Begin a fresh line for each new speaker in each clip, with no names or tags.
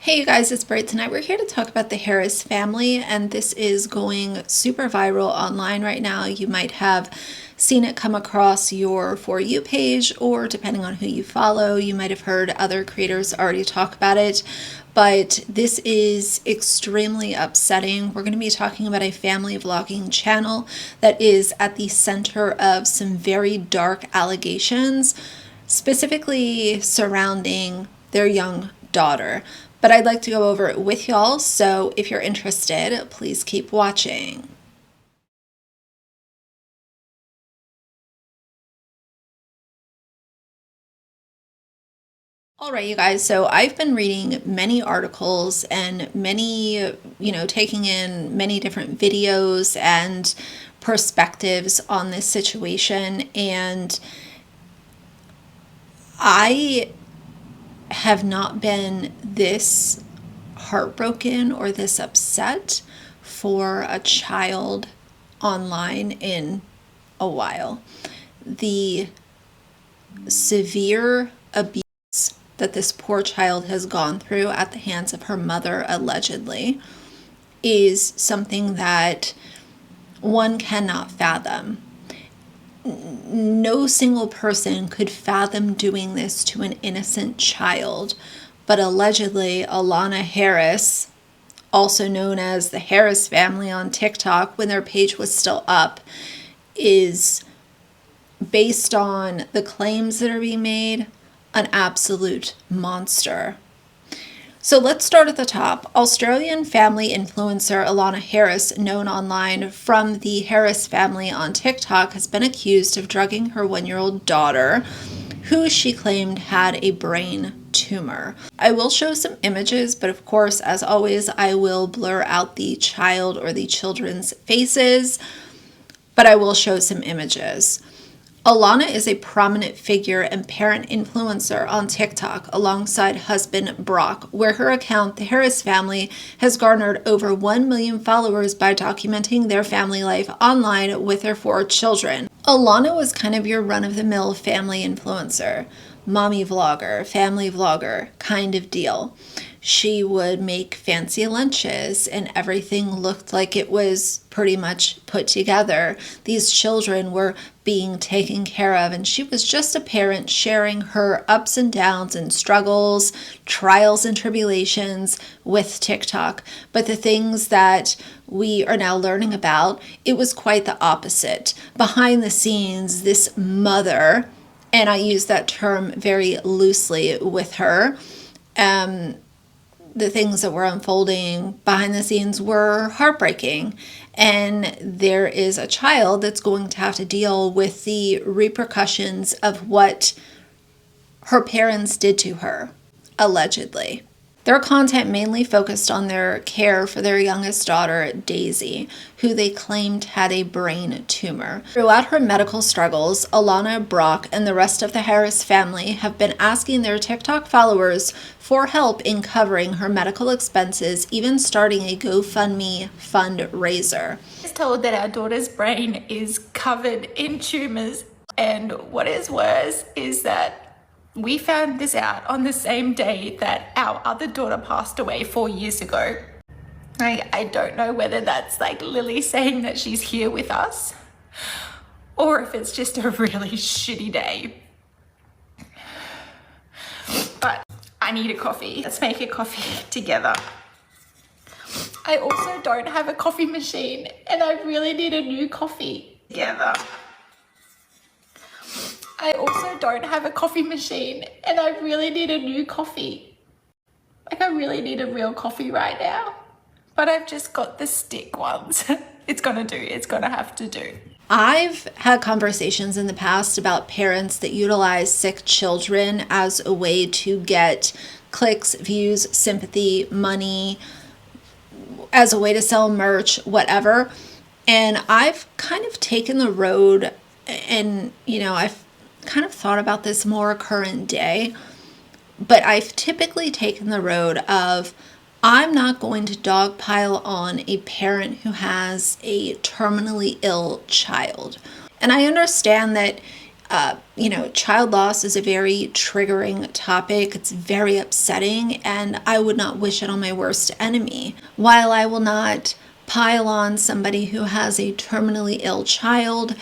Hey you guys, it's Bright. Tonight we're here to talk about the Harris family, and this is going super viral online right now. You might have seen it come across your For You page, or depending on who you follow, you might have heard other creators already talk about it. But this is extremely upsetting. We're going to be talking about a family vlogging channel that is at the center of some very dark allegations, specifically surrounding their young daughter. But I'd like to go over it with y'all, so if you're interested, please keep watching. All right, you guys, so I've been reading many articles and many, taking in many different videos and perspectives on this situation, and I have not been this heartbroken or this upset for a child online in a while. The severe abuse that this poor child has gone through at the hands of her mother, allegedly, is something that one cannot fathom. No single person could fathom doing this to an innocent child, but allegedly Allanah Harris, also known as the Harris family on TikTok when their page was still up, is, based on the claims that are being made, an absolute monster. So let's start at the top. Australian family influencer Allanah Harris, known online from the Harris family on TikTok, has been accused of drugging her 1-year-old daughter, who she claimed had a brain tumor. I will show some images, but of course, as always, I will blur out the child or the children's faces, but I will show some images. Allanah is a prominent figure and parent influencer on TikTok alongside husband Brock, where her account, The Harris Family, has garnered over 1 million followers by documenting their family life online with their 4 children. Allanah was kind of your run-of-the-mill family influencer, mommy vlogger, family vlogger kind of deal. She would make fancy lunches and everything looked like it was pretty much put together. These children were being taken care of, and she was just a parent sharing her ups and downs and struggles, trials and tribulations with TikTok. But the things that we are now learning about, it was quite the opposite. Behind the scenes, this mother, and I use that term very loosely with her, the things that were unfolding behind the scenes were heartbreaking. And there is a child that's going to have to deal with the repercussions of what her parents did to her, allegedly. Their content mainly focused on their care for their youngest daughter, Daisy, who they claimed had a brain tumor. Throughout her medical struggles, Allanah, Brock, and the rest of the Harris family have been asking their TikTok followers for help in covering her medical expenses, even starting a GoFundMe fundraiser.
I was told that our daughter's brain is covered in tumors, and what is worse is that we found this out on the same day that our other daughter passed away 4 years ago. I don't know whether that's like Lily saying that she's here with us, or if it's just a really shitty day. But I need a coffee. Let's make a coffee together. I also don't have a coffee machine, and I really need a new coffee together. I also don't have a coffee machine, and I really need a new coffee. Like, I really need a real coffee right now, but I've just got the stick ones. It's gonna have to do.
I've had conversations in the past about parents that utilize sick children as a way to get clicks, views, sympathy, money, as a way to sell merch, whatever. And I've kind of taken the road, and I've kind of thought about this more current day, but I've typically taken the road of, I'm not going to dogpile on a parent who has a terminally ill child. And I understand that Child loss is a very triggering topic. It's very upsetting, and I would not wish it on my worst enemy. While I will not pile on somebody who has a terminally ill child,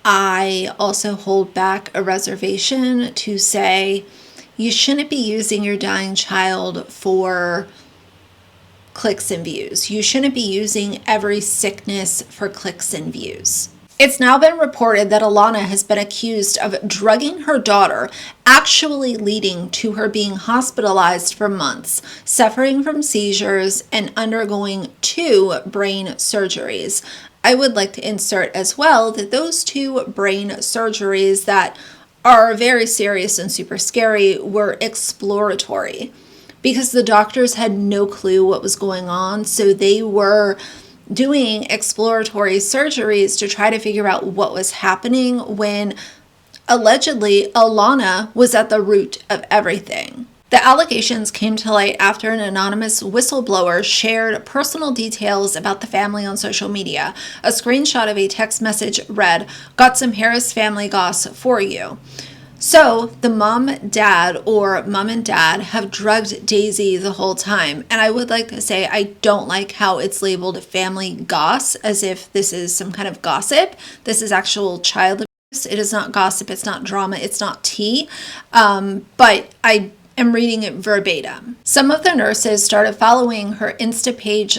I also hold back a reservation to say you shouldn't be using your dying child for clicks and views. You shouldn't be using every sickness for clicks and views. It's now been reported that Allanah has been accused of drugging her daughter, actually leading to her being hospitalized for months, suffering from seizures, and undergoing 2 brain surgeries. I would like to insert as well that those 2 brain surgeries that are very serious and super scary were exploratory, because the doctors had no clue what was going on, so they were doing exploratory surgeries to try to figure out what was happening when allegedly Allanah was at the root of everything. The allegations came to light after an anonymous whistleblower shared personal details about the family on social media. A screenshot of a text message read, "Got some Harris family goss for you." So the mom and dad have drugged Daisy the whole time. And I would like to say I don't like how it's labeled family goss, as if this is some kind of gossip. This is actual child abuse. It is not gossip. It's not drama. It's not tea. But I am reading it verbatim. Some of the nurses started following her Insta page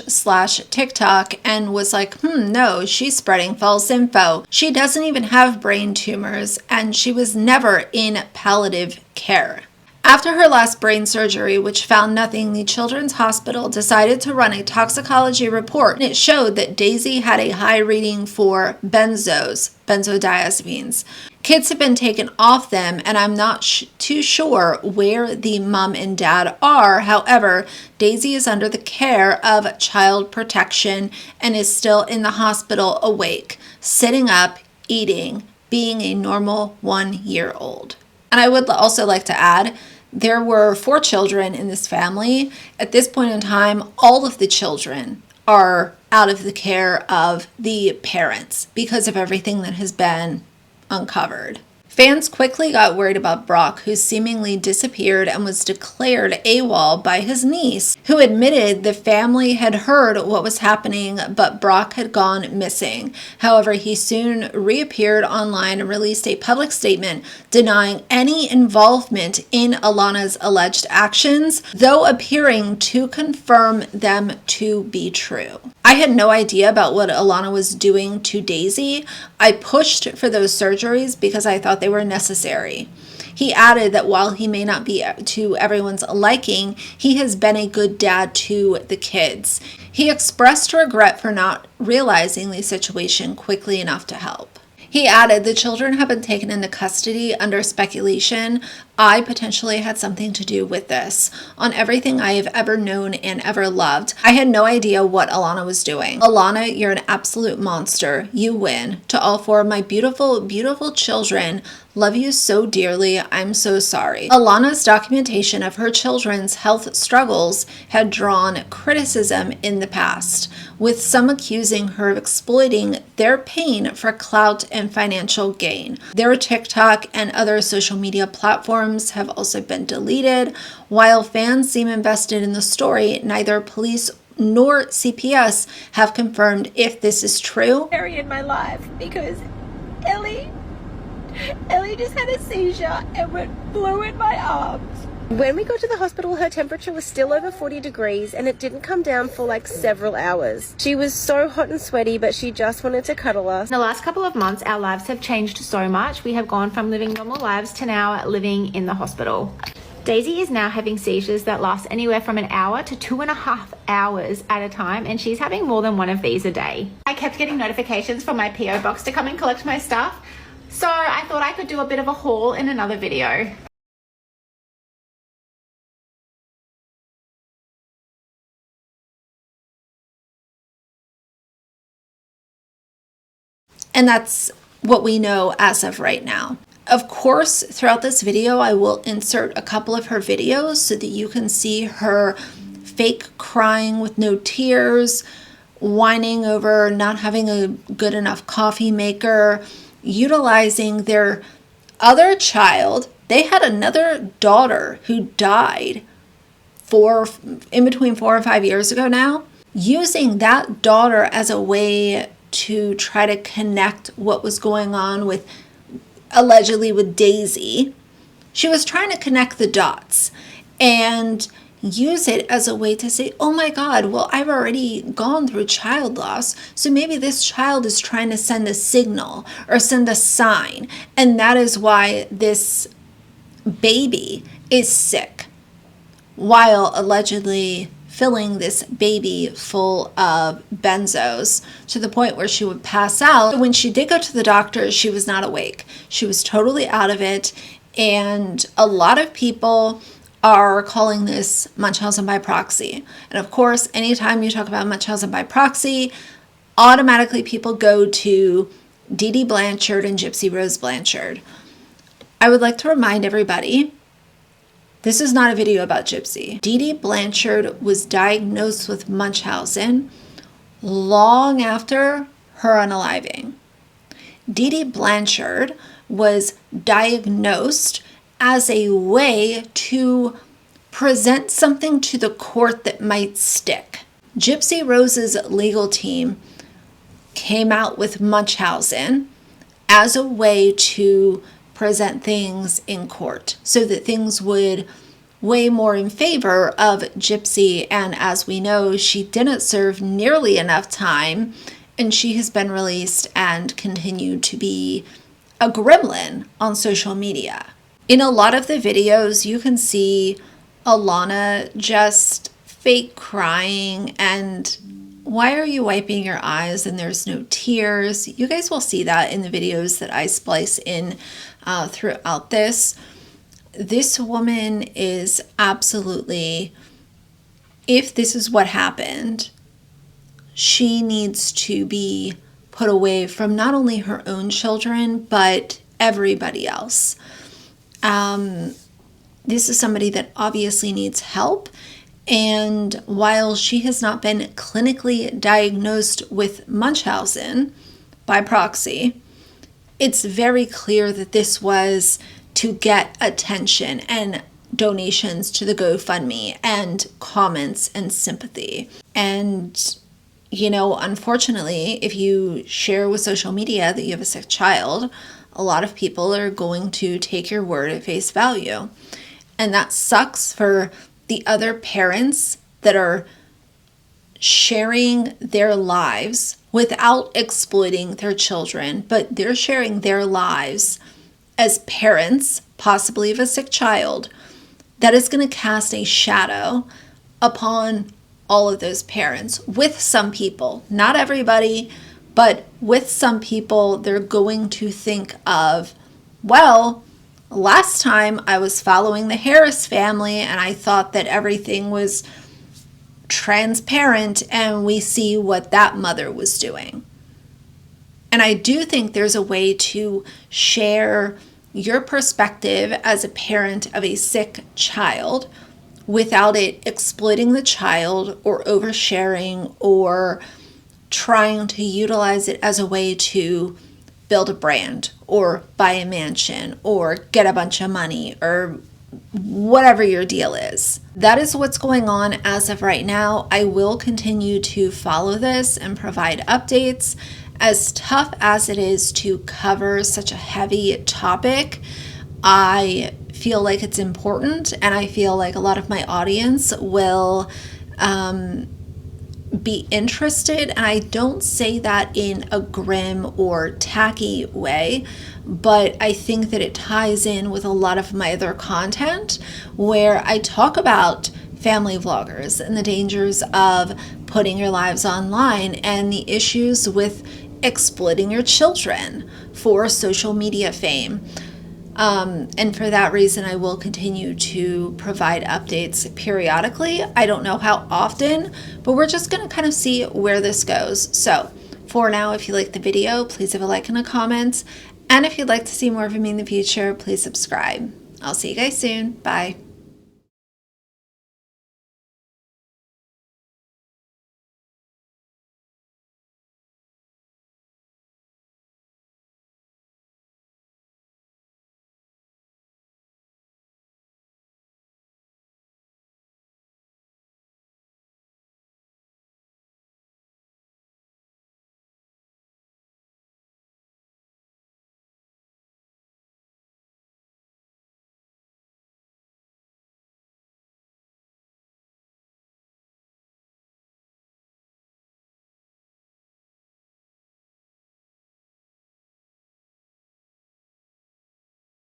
/ TikTok and was like, no, she's spreading false info. She doesn't even have brain tumors, and she was never in palliative care. After her last brain surgery, which found nothing, the Children's Hospital decided to run a toxicology report, and it showed that Daisy had a high reading for benzodiazepines. Kids have been taken off them, and I'm not too sure where the mom and dad are. However, Daisy is under the care of child protection and is still in the hospital awake, sitting up, eating, being a normal 1-year-old. And I would also like to add, there were 4 children in this family. At this point in time, all of the children are out of the care of the parents because of everything that has been uncovered. Fans quickly got worried about Brock, who seemingly disappeared and was declared AWOL by his niece, who admitted the family had heard what was happening, but Brock had gone missing. However, he soon reappeared online and released a public statement denying any involvement in Allannah's alleged actions, though appearing to confirm them to be true. I had no idea about what Allanah was doing to Daisy. I pushed for those surgeries because I thought they were necessary. He added that while he may not be to everyone's liking, he has been a good dad to the kids. He expressed regret for not realizing the situation quickly enough to help. He added, the children have been taken into custody under speculation. I potentially had something to do with this. On everything I have ever known and ever loved, I had no idea what Allanah was doing. Allanah, you're an absolute monster. You win. To all 4 of my beautiful, beautiful children, love you so dearly. I'm so sorry. Allannah's documentation of her children's health struggles had drawn criticism in the past, with some accusing her of exploiting their pain for clout and financial gain. Their TikTok and other social media platforms have also been deleted. While fans seem invested in the story, neither police nor CPS have confirmed if this is true.
In my life, because Ellie just had a seizure and went blue in my arms.
When we got to the hospital, her temperature was still over 40 degrees and it didn't come down for like several hours. She was so hot and sweaty, but she just wanted to cuddle us.
In the last couple of months, our lives have changed so much. We have gone from living normal lives to now living in the hospital. Daisy is now having seizures that last anywhere from an hour to 2.5 hours at a time, and she's having more than one of these a day. I kept getting notifications from my PO box to come and collect my stuff, so I thought I could do a bit of a haul in another video.
And that's what we know as of right now. Of course, throughout this video, I will insert a couple of her videos so that you can see her fake crying with no tears, whining over not having a good enough coffee maker, utilizing their other child, they had another daughter who died in between 4 and 5 years ago now, using that daughter as a way to try to connect what was going on with, allegedly with Daisy. She was trying to connect the dots and use it as a way to say, oh my God, well, I've already gone through child loss, so maybe this child is trying to send a signal or send a sign, and that is why this baby is sick, while allegedly filling this baby full of benzos to the point where she would pass out. When she did go to the doctor, she was not awake. She was totally out of it, and a lot of people are calling this Munchausen by proxy. And of course, anytime you talk about Munchausen by proxy, automatically people go to Dee Dee Blanchard and Gypsy Rose Blanchard. I would like to remind everybody, this is not a video about Gypsy. Dee Dee Blanchard was diagnosed with Munchausen long after her unaliving. Dee Dee Blanchard was diagnosed as a way to present something to the court that might stick. Gypsy Rose's legal team came out with Munchausen as a way to present things in court so that things would weigh more in favor of Gypsy. And as we know, she didn't serve nearly enough time, and she has been released and continued to be a gremlin on social media. In a lot of the videos, you can see Allanah just fake crying, and why are you wiping your eyes and there's no tears? You guys will see that in the videos that I splice in throughout this. This woman is absolutely, if this is what happened, she needs to be put away from not only her own children, but everybody else. This is somebody that obviously needs help. And while she has not been clinically diagnosed with Munchausen by proxy, it's very clear that this was to get attention and donations to the GoFundMe and comments and sympathy. And, you know, unfortunately, if you share with social media that you have a sick child, a lot of people are going to take your word at face value. And that sucks for the other parents that are sharing their lives without exploiting their children, but they're sharing their lives as parents, possibly of a sick child. That is going to cast a shadow upon all of those parents. With some people, not everybody, but with some people, they're going to think of, well, last time I was following the Harris family and I thought that everything was transparent, and we see what that mother was doing. And I do think there's a way to share your perspective as a parent of a sick child without it exploiting the child or oversharing or trying to utilize it as a way to build a brand or buy a mansion or get a bunch of money or whatever your deal is. That is what's going on as of right now. I will continue to follow this and provide updates. As tough as it is to cover such a heavy topic, I feel like it's important, and I feel like a lot of my audience will be interested. And I don't say that in a grim or tacky way, but I think that it ties in with a lot of my other content where I talk about family vloggers and the dangers of putting your lives online and the issues with exploiting your children for social media fame. And for that reason, I will continue to provide updates periodically. I don't know how often, but we're just going to kind of see where this goes. So for now, if you like the video, please have a like and a comment. And if you'd like to see more of me in the future, please subscribe. I'll see you guys soon. Bye.